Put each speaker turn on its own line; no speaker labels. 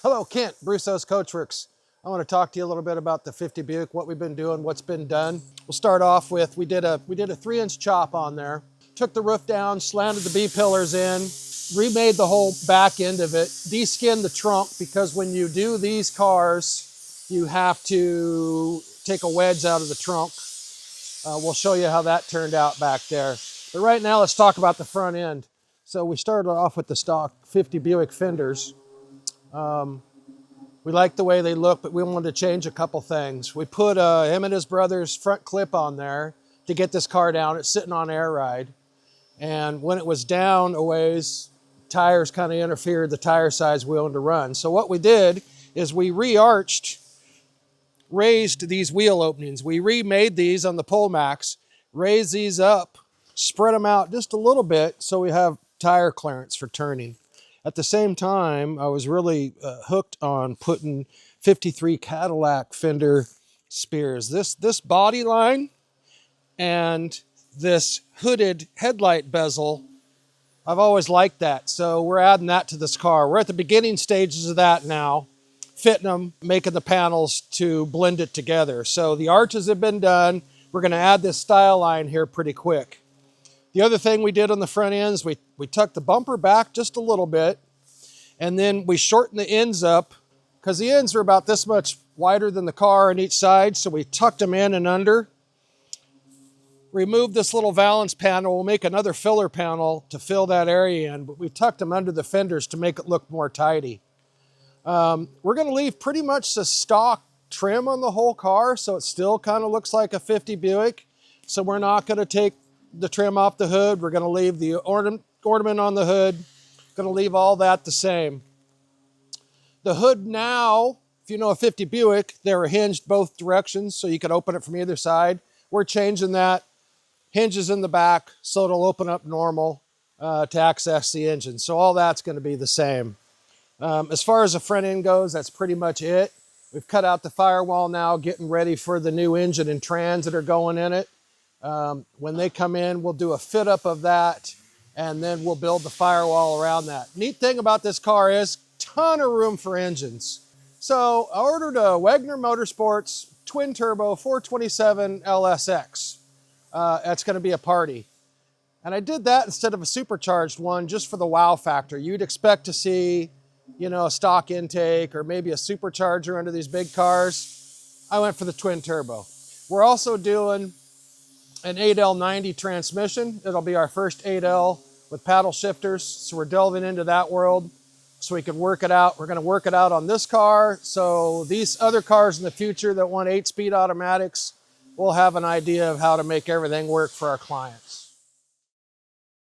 Hello, Kent, Brusso's Coachworks. I want to talk to you a little bit about the 50 Buick, what we've been doing, what's been done. We'll start off with, we did a 3-inch chop on there. Took the roof down, slanted the B-pillars in, remade the whole back end of it, de-skinned the trunk because when you do these cars, you have to take a wedge out of the trunk. We'll show you how that turned out back there. But right now, let's talk about the front end. So we started off with the stock 50 Buick fenders. We liked the way they look, but we wanted to change a couple things. We put him and his brother's front clip on there to get this car down. It's sitting on air ride. And when it was down a ways, tires kind of interfered the tire size wheel to run. So what we did is we re-arched, raised these wheel openings. We remade these on the Polmax, raised these up, spread them out just a little bit so we have tire clearance for turning. At the same time, I was really hooked on putting 53 Cadillac fender spears. This body line and this hooded headlight bezel, I've always liked that. So we're adding that to this car. We're at the beginning stages of that now, fitting them, making the panels to blend it together. So the arches have been done. We're going to add this style line here pretty quick. The other thing we did on the front ends, we tucked the bumper back just a little bit, and then we shortened the ends up because the ends are about this much wider than the car on each side, so we tucked them in and under. Removed this little valance panel. We'll make another filler panel to fill that area in, but we tucked them under the fenders to make it look more tidy. We're going to leave pretty much the stock trim on the whole car, so it still kind of looks like a 50 Buick. So we're not going to take the trim off the hood. We're going to leave the ornament on the hood. Going to leave all that the same. The hood now, if you know a 50 Buick, they're hinged both directions, so you can open it from either side. We're changing that. Hinges in the back, so it'll open up normal to access the engine. So all that's going to be the same. As far as the front end goes, that's pretty much it. We've cut out the firewall now, getting ready for the new engine and trans that are going in it. When they come in, we'll do a fit up of that, and then we'll build the firewall around that. Neat thing about this car is ton of room for engines. So I ordered a Wagner Motorsports twin turbo 427 LSX. That's going to be a party. And I did that instead of a supercharged one just for the wow factor. You'd expect to see, you know, a stock intake or maybe a supercharger under these big cars. I went for the twin turbo. We're also doing an 8L90 transmission. It'll be our first 8L with paddle shifters. So we're delving into that world so we can work it out. We're going to work it out on this car. So these other cars in the future that want 8-speed automatics, we'll have an idea of how to make everything work for our clients.